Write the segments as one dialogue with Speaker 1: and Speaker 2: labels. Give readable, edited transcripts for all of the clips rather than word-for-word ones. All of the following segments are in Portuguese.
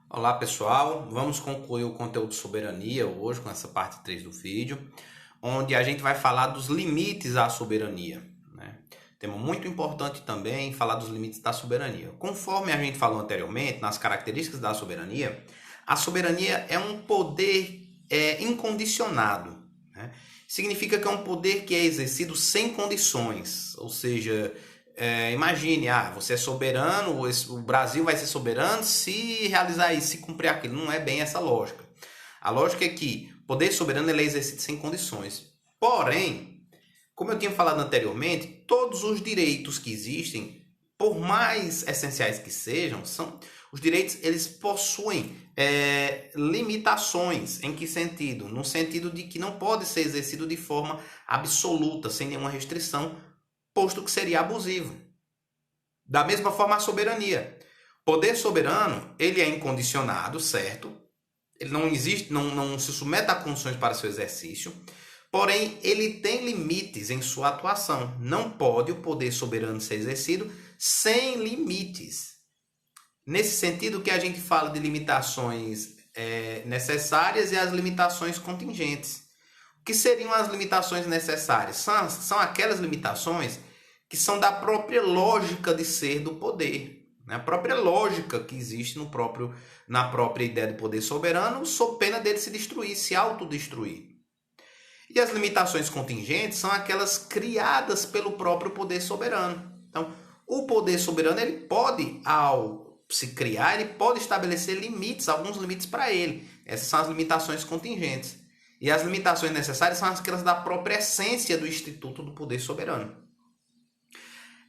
Speaker 1: Olá pessoal, vamos concluir o conteúdo de soberania hoje com essa parte 3 do vídeo, onde a gente vai falar dos limites à soberania, né? Tema muito importante também falar dos limites da soberania. Conforme a gente falou anteriormente, nas características da soberania, a soberania é um poder incondicionado, né? Significa que é um poder que é exercido sem condições, ou seja, imagine, você é soberano, o Brasil vai ser soberano se realizar isso, se cumprir aquilo. Não é bem essa lógica. A lógica é que o poder soberano ele é exercido sem condições. Porém, como eu tinha falado anteriormente, todos os direitos que existem, por mais essenciais que sejam, os direitos eles possuem limitações. Em que sentido? No sentido de que não pode ser exercido de forma absoluta, sem nenhuma restrição, posto que seria abusivo. Da mesma forma a soberania. Poder soberano, ele é incondicionado, certo? Ele não existe, não se submete a condições para seu exercício, porém ele tem limites em sua atuação. Não pode o poder soberano ser exercido sem limites. Nesse sentido que a gente fala de limitações necessárias e as limitações contingentes. O que seriam as limitações necessárias? São aquelas limitações que são da própria lógica de ser do poder. A própria lógica que existe na própria ideia do poder soberano, sob pena dele se destruir, se autodestruir. E as limitações contingentes são aquelas criadas pelo próprio poder soberano. Então, o poder soberano, ele pode, ao se criar, ele pode estabelecer limites, alguns limites para ele. Essas são as limitações contingentes. E as limitações necessárias são aquelas da própria essência do instituto do poder soberano.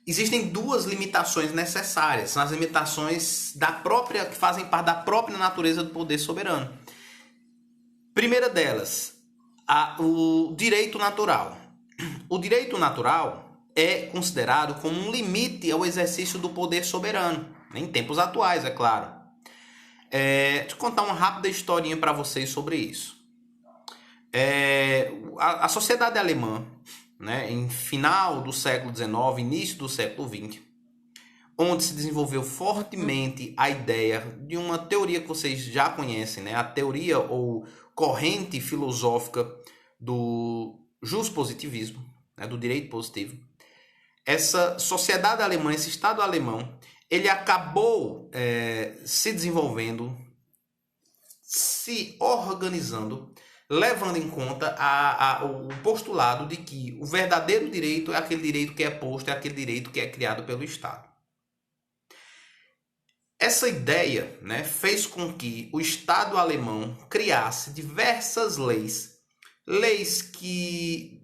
Speaker 1: Existem duas limitações necessárias, são as limitações que fazem parte da própria natureza do poder soberano. Primeira delas, o direito natural. O direito natural é considerado como um limite ao exercício do poder soberano, em tempos atuais, é claro. Deixa eu contar uma rápida historinha para vocês sobre isso. A sociedade alemã, né, em final do século XIX, início do século XX, onde se desenvolveu fortemente a ideia de uma teoria que vocês já conhecem, né, a teoria ou corrente filosófica do positivismo, né, do direito positivo. Essa sociedade alemã, esse Estado alemão, ele acabou se desenvolvendo, se organizando, levando em conta o postulado de que o verdadeiro direito é aquele direito que é posto, é aquele direito que é criado pelo Estado. Essa ideia, né, fez com que o Estado alemão criasse diversas leis que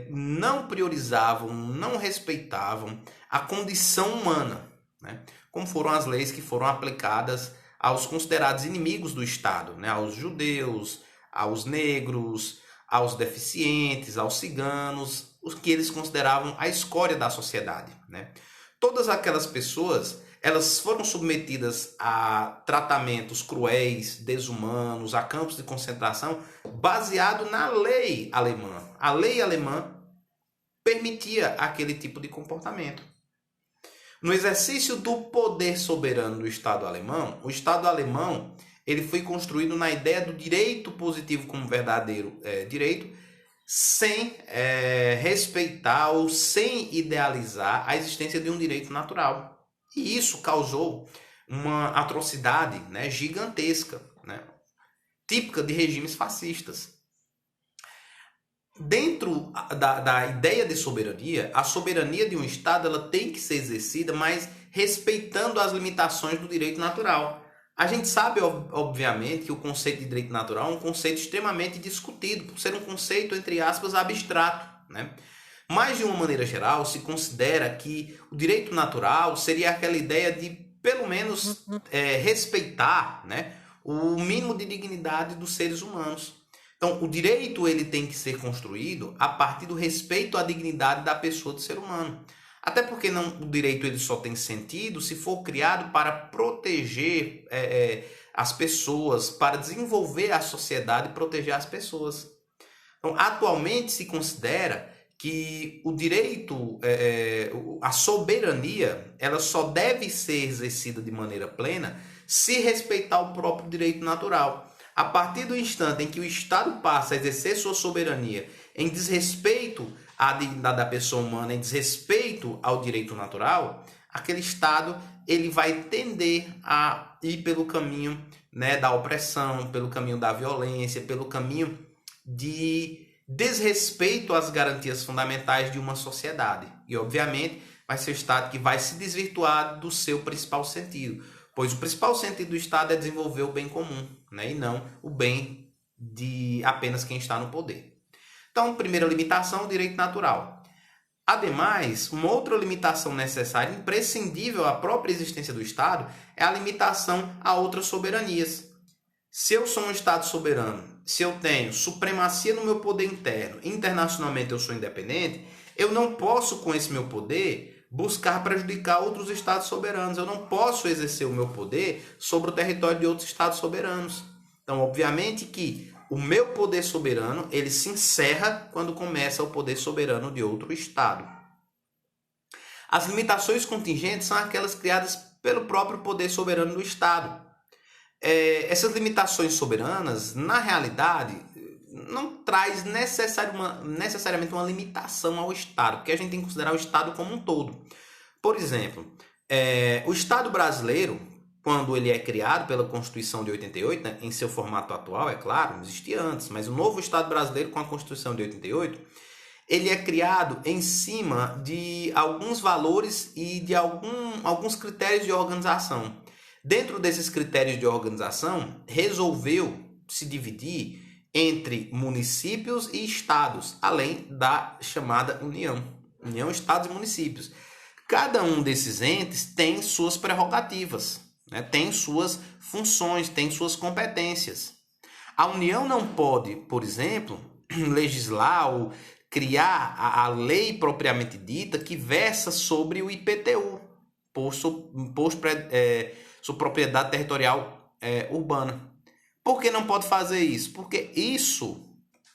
Speaker 1: não priorizavam, não respeitavam a condição humana, né, como foram as leis que foram aplicadas aos considerados inimigos do Estado, né, aos judeus, aos negros, aos deficientes, aos ciganos, os que eles consideravam a escória da sociedade, né? Todas aquelas pessoas, elas foram submetidas a tratamentos cruéis, desumanos, a campos de concentração, baseado na lei alemã. A lei alemã permitia aquele tipo de comportamento. No exercício do poder soberano do Estado alemão, o Estado alemão ele foi construído na ideia do direito positivo como verdadeiro direito, sem respeitar ou sem idealizar a existência de um direito natural. E isso causou uma atrocidade, né, gigantesca, né, típica de regimes fascistas. Dentro da ideia de soberania, a soberania de um Estado ela tem que ser exercida, mas respeitando as limitações do direito natural. A gente sabe, obviamente, que o conceito de direito natural é um conceito extremamente discutido, por ser um conceito, entre aspas, abstrato, né? Mas, de uma maneira geral, se considera que o direito natural seria aquela ideia de, pelo menos, respeitar, né, o mínimo de dignidade dos seres humanos. Então, o direito ele tem que ser construído a partir do respeito à dignidade da pessoa, do ser humano. Até porque o direito ele só tem sentido se for criado para proteger as pessoas, para desenvolver a sociedade e proteger as pessoas. Então, atualmente se considera que o direito, a soberania, ela só deve ser exercida de maneira plena se respeitar o próprio direito natural. A partir do instante em que o Estado passa a exercer sua soberania em desrespeito à dignidade da pessoa humana, em desrespeito ao direito natural, aquele Estado ele vai tender a ir pelo caminho, né, da opressão, pelo caminho da violência, pelo caminho de desrespeito às garantias fundamentais de uma sociedade. E, obviamente, vai ser o Estado que vai se desvirtuar do seu principal sentido, pois o principal sentido do Estado é desenvolver o bem comum, né, e não o bem de apenas quem está no poder. Então, primeira limitação, o direito natural. Ademais, uma outra limitação necessária, imprescindível à própria existência do Estado, é a limitação a outras soberanias. Se eu sou um Estado soberano, se eu tenho supremacia no meu poder interno, internacionalmente eu sou independente, eu não posso, com esse meu poder, buscar prejudicar outros Estados soberanos. Eu não posso exercer o meu poder sobre o território de outros Estados soberanos. Então, obviamente que o meu poder soberano, ele se encerra quando começa o poder soberano de outro Estado. As limitações contingentes são aquelas criadas pelo próprio poder soberano do Estado. Essas limitações soberanas, na realidade, não traz necessariamente uma limitação ao Estado, porque a gente tem que considerar o Estado como um todo. Por exemplo, o Estado brasileiro, quando ele é criado pela Constituição de 88, né, em seu formato atual, é claro, não existia antes, mas o novo Estado brasileiro com a Constituição de 88, ele é criado em cima de alguns valores e de alguns critérios de organização. Dentro desses critérios de organização, resolveu se dividir entre municípios e estados, além da chamada União, estados e municípios. Cada um desses entes tem suas prerrogativas, né? Tem suas funções, tem suas competências. A União não pode, por exemplo, legislar ou criar a lei propriamente dita que versa sobre o IPTU, sobre propriedade territorial urbana. Por que não pode fazer isso? Porque isso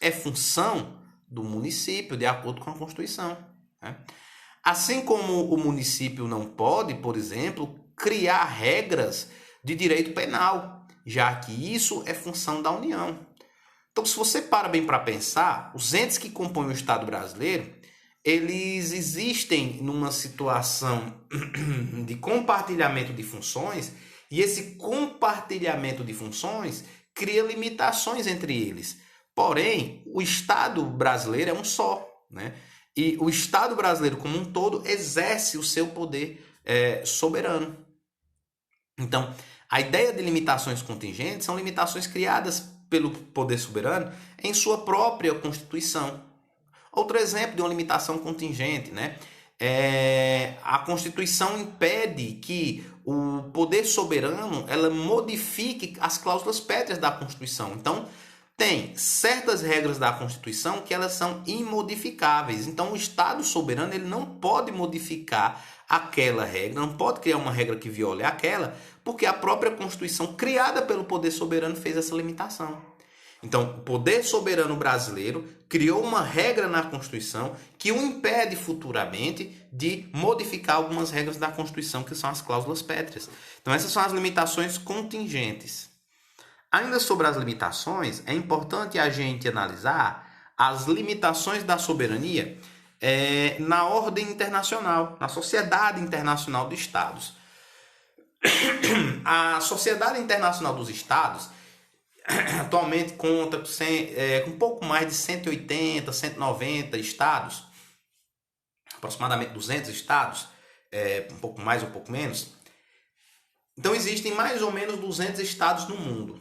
Speaker 1: é função do município, de acordo com a Constituição, né? Assim como o município não pode, por exemplo, criar regras de direito penal, já que isso é função da União. Então, se você para bem para pensar, os entes que compõem o Estado brasileiro, eles existem numa situação de compartilhamento de funções, e esse compartilhamento de funções cria limitações entre eles. Porém, o Estado brasileiro é um só, né? E o Estado brasileiro como um todo exerce o seu poder soberano. Então, a ideia de limitações contingentes são limitações criadas pelo poder soberano em sua própria Constituição. Outro exemplo de uma limitação contingente, né? A Constituição impede que o poder soberano ela modifique as cláusulas pétreas da Constituição. Então, tem certas regras da Constituição que elas são imodificáveis. Então, o Estado soberano ele não pode modificar aquela regra, não pode criar uma regra que viole aquela, porque a própria Constituição, criada pelo poder soberano, fez essa limitação. Então, o poder soberano brasileiro criou uma regra na Constituição que o impede futuramente de modificar algumas regras da Constituição, que são as cláusulas pétreas. Então, essas são as limitações contingentes. Ainda sobre as limitações, é importante a gente analisar as limitações da soberania na ordem internacional, na Sociedade Internacional de Estados. A Sociedade Internacional dos Estados atualmente conta com um pouco mais de 180, 190 estados, aproximadamente 200 estados, um pouco mais ou um pouco menos. Então existem mais ou menos 200 estados no mundo.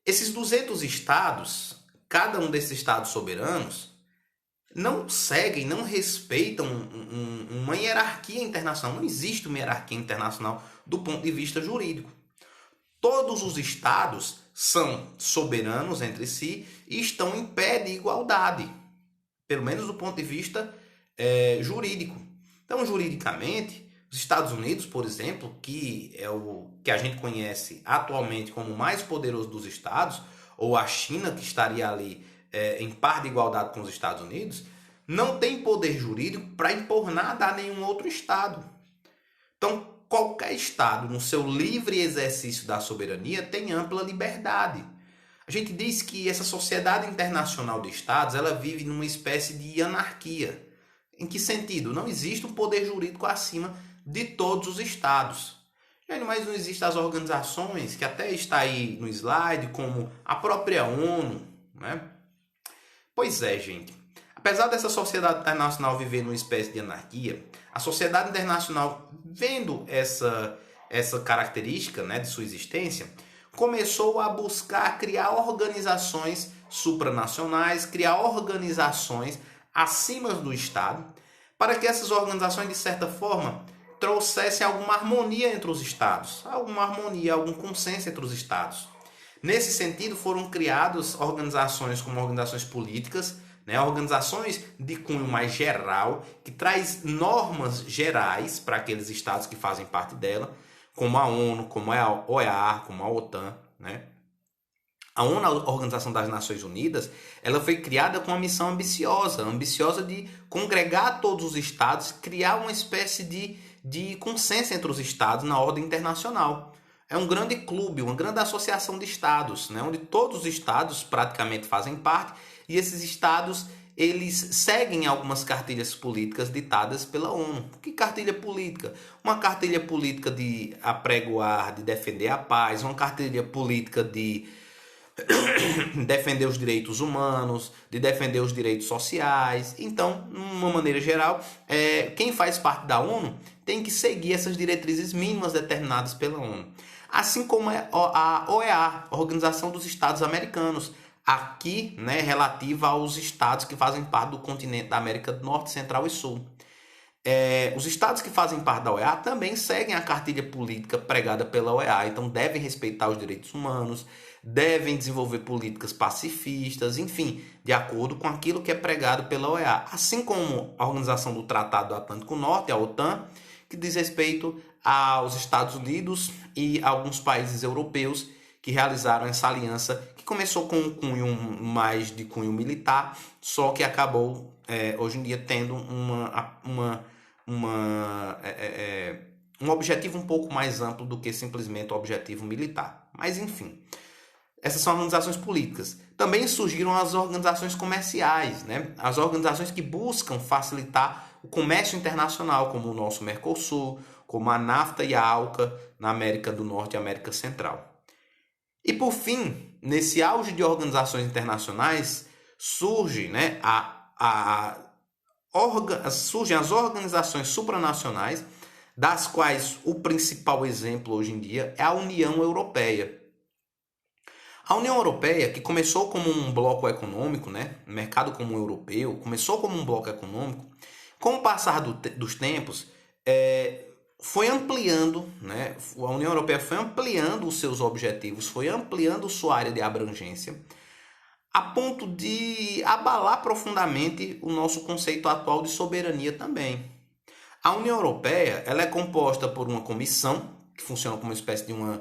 Speaker 1: Esses 200 estados, cada um desses estados soberanos, não seguem, não respeitam uma hierarquia internacional. Não existe uma hierarquia internacional do ponto de vista jurídico. Todos os estados são soberanos entre si e estão em pé de igualdade, pelo menos do ponto de vista jurídico. Então, juridicamente, os Estados Unidos, por exemplo, que é o que a gente conhece atualmente como o mais poderoso dos estados, ou a China, que estaria ali em par de igualdade com os Estados Unidos, não tem poder jurídico para impor nada a nenhum outro Estado. Então, qualquer Estado, no seu livre exercício da soberania, tem ampla liberdade. A gente diz que essa sociedade internacional de Estados, ela vive numa espécie de anarquia. Em que sentido? Não existe um poder jurídico acima de todos os Estados. Mas não existem as organizações, que até está aí no slide, como a própria ONU, né? Pois é, gente. Apesar dessa sociedade internacional viver numa espécie de anarquia, a sociedade internacional, vendo essa característica, né, de sua existência, começou a buscar criar organizações supranacionais, criar organizações acima do Estado, para que essas organizações, de certa forma, trouxessem alguma harmonia entre os Estados, alguma harmonia, algum consenso entre os Estados. Nesse sentido, foram criadas organizações como organizações políticas, né, organizações de cunho mais geral, que traz normas gerais para aqueles estados que fazem parte dela, como a ONU, como a OEA, como a OTAN, né? A ONU, a Organização das Nações Unidas, ela foi criada com uma missão ambiciosa de congregar todos os estados, criar uma espécie de consenso entre os estados na ordem internacional. É um grande clube, uma grande associação de estados, né, onde todos os estados praticamente fazem parte, e esses estados eles seguem algumas cartilhas políticas ditadas pela ONU. Que cartilha política? Uma cartilha política de apregoar, de defender a paz, uma cartilha política de defender os direitos humanos, de defender os direitos sociais. Então, de uma maneira geral, quem faz parte da ONU tem que seguir essas diretrizes mínimas determinadas pela ONU. Assim como a OEA, a Organização dos Estados Americanos, aqui, né, relativa aos estados que fazem parte do continente da América do Norte, Central e Sul. Os estados que fazem parte da OEA também seguem a cartilha política pregada pela OEA, então devem respeitar os direitos humanos, devem desenvolver políticas pacifistas, enfim, de acordo com aquilo que é pregado pela OEA. Assim como a Organização do Tratado do Atlântico Norte, a OTAN, que diz respeito aos Estados Unidos e alguns países europeus que realizaram essa aliança, que começou com um cunho mais de cunho militar, só que acabou, hoje em dia, tendo um objetivo um pouco mais amplo do que simplesmente o objetivo militar. Mas, enfim, essas são organizações políticas. Também surgiram as organizações comerciais, né? As organizações que buscam facilitar o comércio internacional, como o nosso Mercosul, como a NAFTA e a ALCA na América do Norte e América Central. E, por fim, nesse auge de organizações internacionais, surgem, né, surgem as organizações supranacionais, das quais o principal exemplo hoje em dia é a União Europeia. A União Europeia, que começou como um bloco econômico, né, mercado comum europeu, começou como um bloco econômico, com o passar dos tempos, foi ampliando, né, a União Europeia foi ampliando os seus objetivos, foi ampliando sua área de abrangência, a ponto de abalar profundamente o nosso conceito atual de soberania também. A União Europeia ela é composta por uma comissão, que funciona como uma espécie de uma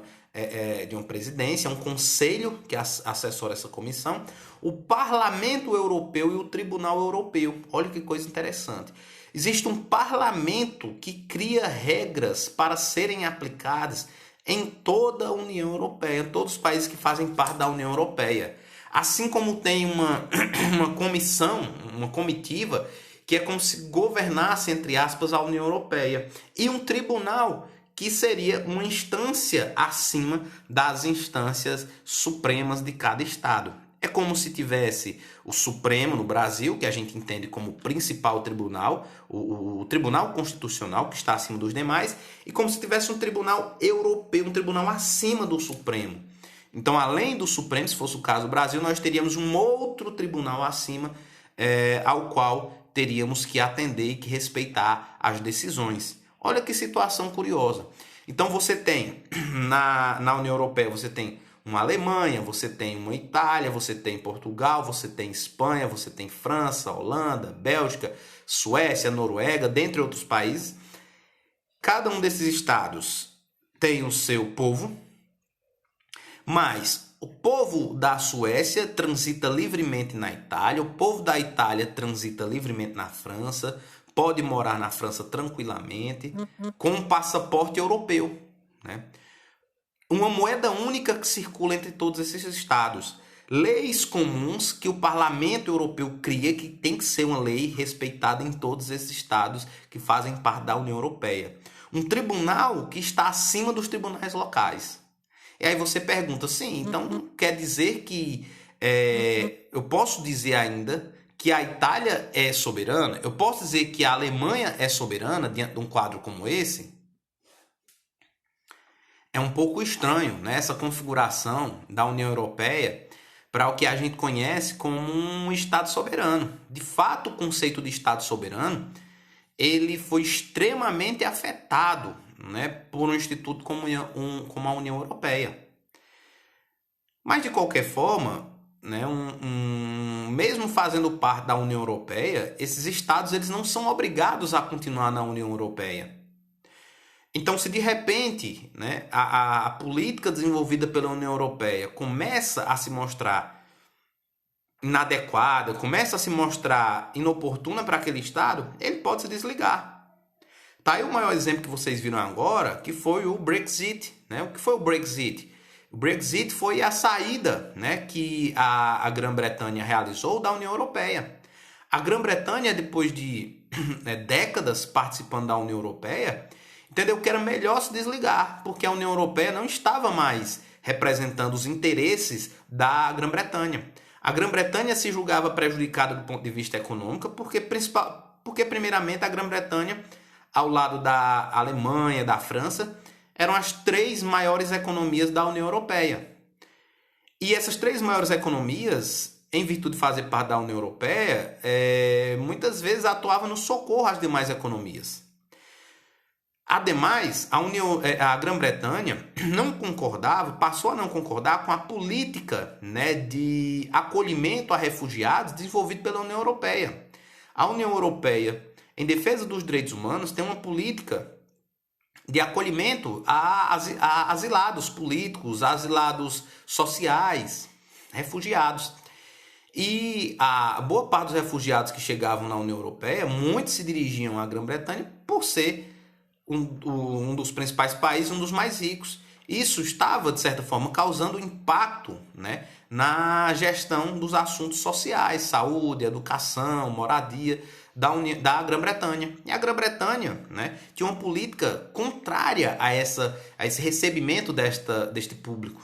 Speaker 1: presidência, um conselho que assessora essa comissão, o Parlamento Europeu e o Tribunal Europeu. Olha que coisa interessante. Existe um parlamento que cria regras para serem aplicadas em toda a União Europeia, em todos os países que fazem parte da União Europeia. Assim como tem uma comissão, uma comitiva, que é como se governasse, entre aspas, a União Europeia. E um tribunal, que seria uma instância acima das instâncias supremas de cada Estado. É como se tivesse o Supremo no Brasil, que a gente entende como principal tribunal, o Tribunal Constitucional, que está acima dos demais, e como se tivesse um tribunal europeu, um tribunal acima do Supremo. Então, além do Supremo, se fosse o caso do Brasil, nós teríamos um outro tribunal acima, ao qual teríamos que atender e que respeitar as decisões. Olha que situação curiosa. Então, você tem, na União Europeia, você tem uma Alemanha, você tem uma Itália, você tem Portugal, você tem Espanha, você tem França, Holanda, Bélgica, Suécia, Noruega, dentre outros países. Cada um desses estados tem o seu povo, mas O povo da Suécia transita livremente na Itália, o povo da Itália transita livremente na França, pode morar na França tranquilamente, com um passaporte europeu, né? Uma moeda única que circula entre todos esses estados. Leis comuns que o Parlamento Europeu cria, que tem que ser uma lei respeitada em todos esses estados que fazem parte da União Europeia. Um tribunal que está acima dos tribunais locais. E aí você pergunta, sim, então quer dizer que eu posso dizer ainda que a Itália é soberana? Eu posso dizer que a Alemanha é soberana diante de um quadro como esse? É um pouco estranho, né, essa configuração da União Europeia para o que a gente conhece como um Estado soberano. De fato, o conceito de Estado soberano ele foi extremamente afetado, né, por um instituto como a União Europeia. Mas, de qualquer forma, né, mesmo fazendo parte da União Europeia, esses estados eles não são obrigados a continuar na União Europeia. Então, se de repente, né, a política desenvolvida pela União Europeia começa a se mostrar inadequada, começa a se mostrar inoportuna para aquele Estado, ele pode se desligar. Tá aí o maior exemplo que vocês viram agora, que foi o Brexit. Né? O que foi o Brexit? O Brexit foi a saída, né, que a Grã-Bretanha realizou da União Europeia. A Grã-Bretanha, depois de décadas participando da União Europeia, entendeu que era melhor se desligar, porque a União Europeia não estava mais representando os interesses da Grã-Bretanha. A Grã-Bretanha se julgava prejudicada do ponto de vista econômico, porque primeiramente a Grã-Bretanha, ao lado da Alemanha, da França, eram as 3 maiores economias da União Europeia. E essas 3 maiores economias, em virtude de fazer parte da União Europeia, muitas vezes atuavam no socorro às demais economias. Ademais, a Grã-Bretanha não concordava, passou a não concordar com a política, né, de acolhimento a refugiados desenvolvida pela União Europeia. A União Europeia, em defesa dos direitos humanos, tem uma política de acolhimento a asilados políticos, a asilados sociais, refugiados. E a boa parte dos refugiados que chegavam na União Europeia, muitos se dirigiam à Grã-Bretanha por ser um dos principais países, um dos mais ricos. Isso estava, de certa forma, causando impacto, né, na gestão dos assuntos sociais, saúde, educação, moradia da Grã-Bretanha. E a Grã-Bretanha, né, tinha uma política contrária a esse recebimento deste público,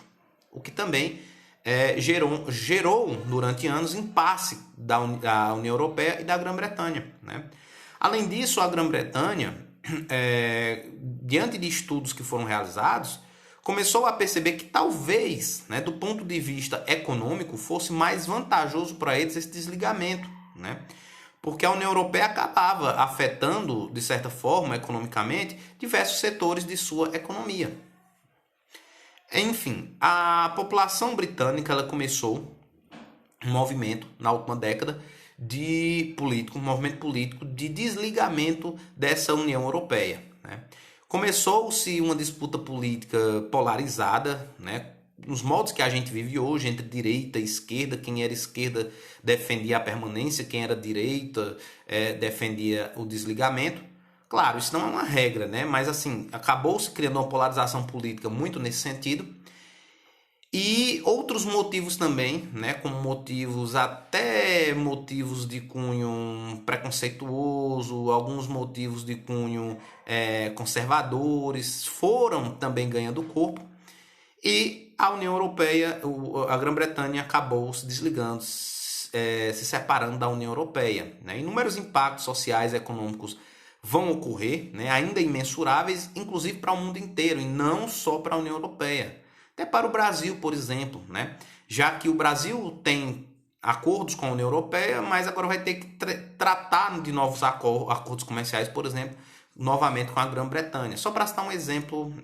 Speaker 1: o que também gerou durante anos impasse da União Europeia e da Grã-Bretanha. Né? Além disso, a Grã-Bretanha, diante de estudos que foram realizados, começou a perceber que talvez, né, do ponto de vista econômico, fosse mais vantajoso para eles esse desligamento, né? Porque a União Europeia acabava afetando, de certa forma, economicamente, diversos setores de sua economia. Enfim, a população britânica ela começou um movimento, na última década, um movimento político de desligamento dessa União Europeia. Né? Começou-se uma disputa política polarizada, né? Nos moldes que a gente vive hoje, entre direita e esquerda. Quem era esquerda defendia a permanência, quem era direita defendia o desligamento. Claro, isso não é uma regra, né? Mas assim, acabou-se criando uma polarização política muito nesse sentido. E outros motivos também, né, como motivos de cunho preconceituoso, alguns motivos de cunho conservadores, foram também ganhando corpo. E a União Europeia, a Grã-Bretanha acabou se desligando, se separando da União Europeia. Né? Inúmeros impactos sociais e econômicos vão ocorrer, né, ainda imensuráveis, inclusive para o mundo inteiro, e não só para a União Europeia. Até para o Brasil, por exemplo, né? Já que o Brasil tem acordos com a União Europeia, mas agora vai ter que tratar de novos acordos comerciais, por exemplo, novamente com a Grã-Bretanha. Só para citar um exemplo,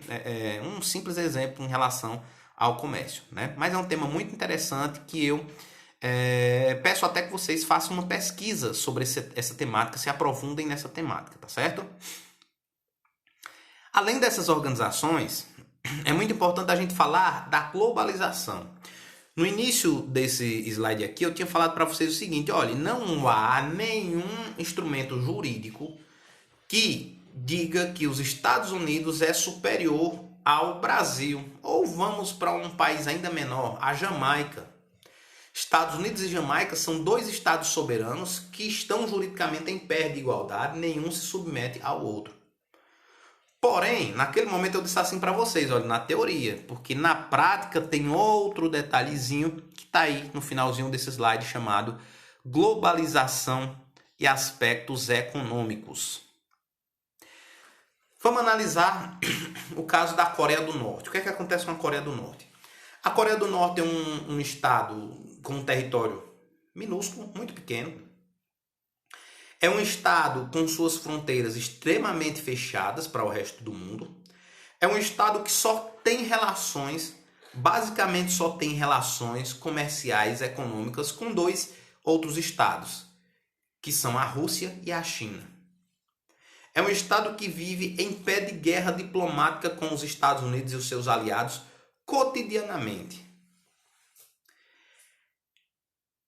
Speaker 1: um simples exemplo em relação ao comércio. Né? Mas é um tema muito interessante que eu peço até que vocês façam uma pesquisa sobre essa temática, se aprofundem nessa temática, tá certo? Além dessas organizações, é muito importante a gente falar da globalização. No início desse slide aqui, eu tinha falado para vocês o seguinte, olha, não há nenhum instrumento jurídico que diga que os Estados Unidos é superior ao Brasil. Ou vamos para um país ainda menor, a Jamaica. Estados Unidos e Jamaica são dois estados soberanos que estão juridicamente em pé de igualdade, nenhum se submete ao outro. Porém, naquele momento eu disse assim para vocês, olha, na teoria, porque na prática tem outro detalhezinho que está aí no finalzinho desse slide chamado globalização e aspectos econômicos. Vamos analisar o caso da Coreia do Norte. O que é que acontece com a Coreia do Norte? A Coreia do Norte é um estado com um território minúsculo, muito pequeno. É um estado com suas fronteiras extremamente fechadas para o resto do mundo. É um estado que só tem relações, basicamente só tem relações comerciais, econômicas com dois outros estados, que são a Rússia e a China. É um estado que vive em pé de guerra diplomática com os Estados Unidos e os seus aliados cotidianamente.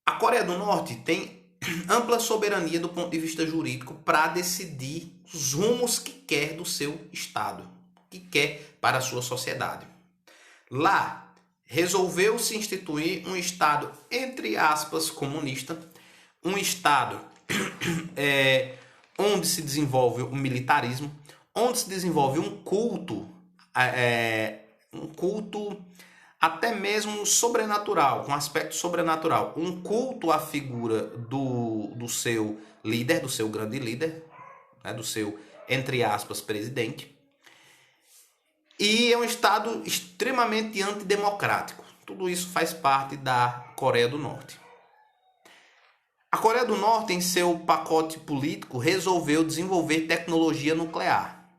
Speaker 1: A Coreia do Norte tem ampla soberania do ponto de vista jurídico para decidir os rumos que quer do seu Estado, que quer para a sua sociedade. Lá, resolveu-se instituir um Estado, entre aspas, comunista, um Estado onde se desenvolve o militarismo, onde se desenvolve um culto até mesmo sobrenatural, com aspecto sobrenatural, um culto à figura do seu líder, do seu grande líder, né, do seu, entre aspas, presidente. E é um estado extremamente antidemocrático. Tudo isso faz parte da Coreia do Norte. A Coreia do Norte, em seu pacote político, resolveu desenvolver tecnologia nuclear.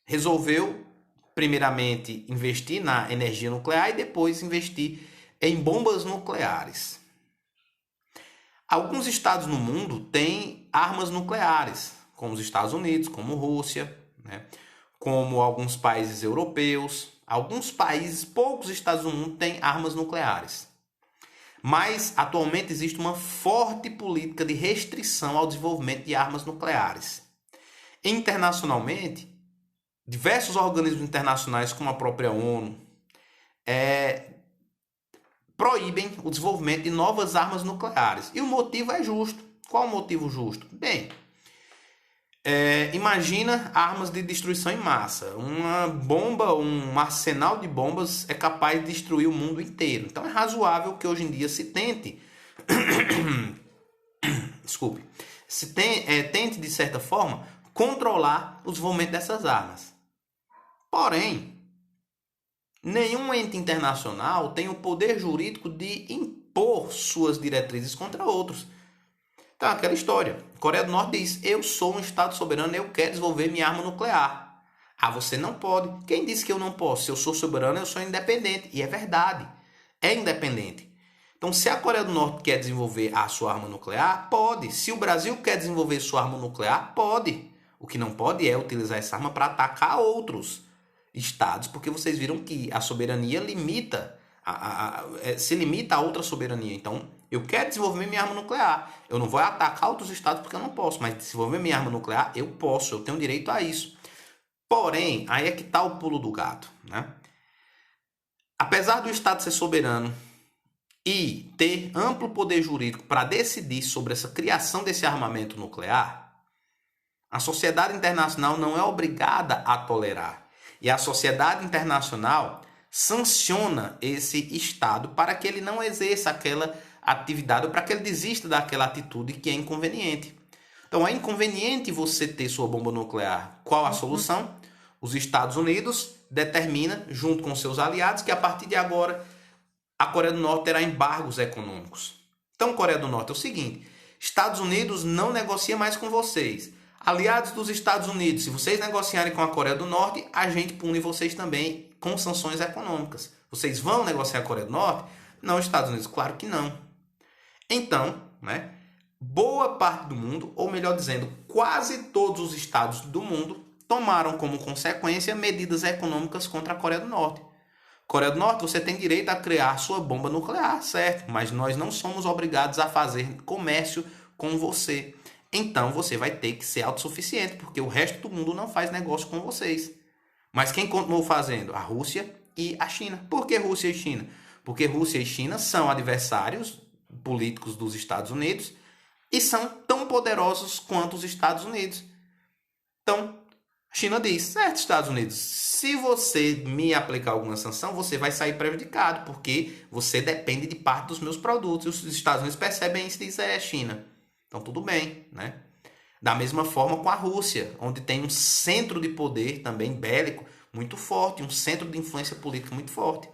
Speaker 1: Resolveu primeiramente investir na energia nuclear e depois investir em bombas nucleares. Alguns estados no mundo têm armas nucleares, como os Estados Unidos, como a Rússia, né? Como alguns países europeus. Alguns países, poucos estados no mundo têm armas nucleares. Mas atualmente existe uma forte política de restrição ao desenvolvimento de armas nucleares. Internacionalmente, diversos organismos internacionais, como a própria ONU, proíbem o desenvolvimento de novas armas nucleares. E o motivo é justo. Qual o motivo justo? Bem, imagina armas de destruição em massa. Uma bomba, um arsenal de bombas é capaz de destruir o mundo inteiro. Então é razoável que hoje em dia se tente... Desculpe. Tente, de certa forma, controlar o desenvolvimento dessas armas. Porém, nenhum ente internacional tem o poder jurídico de impor suas diretrizes contra outros. Então, aquela história. A Coreia do Norte diz, eu sou um estado soberano, eu quero desenvolver minha arma nuclear. Ah, você não pode. Quem disse que eu não posso? Se eu sou soberano, eu sou independente. E é verdade. É independente. Então, se a Coreia do Norte quer desenvolver a sua arma nuclear, pode. Se o Brasil quer desenvolver sua arma nuclear, pode. O que não pode é utilizar essa arma para atacar outros estados, porque vocês viram que a soberania se limita a outra soberania. Então, eu quero desenvolver minha arma nuclear. Eu não vou atacar outros estados porque eu não posso, mas desenvolver minha arma nuclear, eu posso, eu tenho direito a isso. Porém, aí é que está o pulo do gato, né? Apesar do estado ser soberano e ter amplo poder jurídico para decidir sobre essa criação desse armamento nuclear, a sociedade internacional não é obrigada a tolerar. E a sociedade internacional sanciona esse Estado para que ele não exerça aquela atividade ou para que ele desista daquela atitude que é inconveniente. Então é inconveniente você ter sua bomba nuclear. Qual a solução? Os Estados Unidos determina, junto com seus aliados, que a partir de agora a Coreia do Norte terá embargos econômicos. Então, Coreia do Norte é o seguinte, Estados Unidos não negocia mais com vocês. Aliados dos Estados Unidos, se vocês negociarem com a Coreia do Norte, a gente pune vocês também com sanções econômicas. Vocês vão negociar com a Coreia do Norte? Não, Estados Unidos, claro que não. Então, né, boa parte do mundo, ou melhor dizendo, quase todos os estados do mundo, tomaram como consequência medidas econômicas contra a Coreia do Norte. Coreia do Norte, você tem direito a criar sua bomba nuclear, certo? Mas nós não somos obrigados a fazer comércio com você. Então você vai ter que ser autossuficiente, porque o resto do mundo não faz negócio com vocês. Mas quem continuou fazendo? A Rússia e a China. Por que Rússia e China? Porque Rússia e China são adversários políticos dos Estados Unidos e são tão poderosos quanto os Estados Unidos. Então, a China diz, certo, Estados Unidos, se você me aplicar alguma sanção, você vai sair prejudicado, porque você depende de parte dos meus produtos. E os Estados Unidos percebem isso e dizem, China, então tudo bem, né? Da mesma forma com a Rússia, onde tem um centro de poder também bélico muito forte, um centro de influência política muito forte.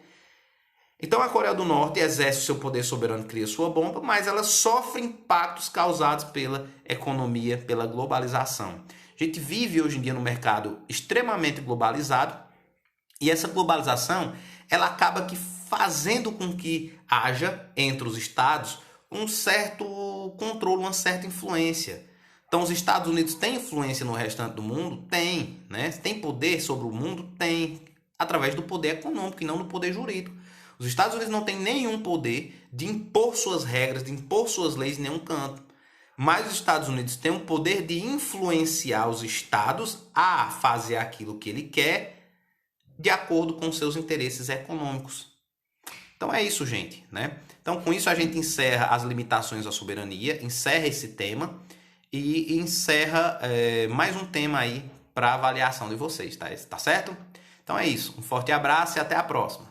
Speaker 1: Então a Coreia do Norte exerce o seu poder soberano, cria sua bomba, mas ela sofre impactos causados pela economia, pela globalização. A gente vive hoje em dia num mercado extremamente globalizado e essa globalização ela acaba que fazendo com que haja entre os estados um certo controle, uma certa influência. Então os Estados Unidos têm influência no restante do mundo? Tem, né? Tem poder sobre o mundo? Tem, através do poder econômico e não do poder jurídico. Os Estados Unidos não têm nenhum poder de impor suas regras, de impor suas leis em nenhum canto. Mas os Estados Unidos têm o poder de influenciar os estados a fazer aquilo que ele quer de acordo com seus interesses econômicos. Então é isso, gente, né? Então com isso a gente encerra as limitações à soberania, encerra esse tema e encerra mais um tema aí para avaliação de vocês, tá certo? Então é isso, um forte abraço e até a próxima.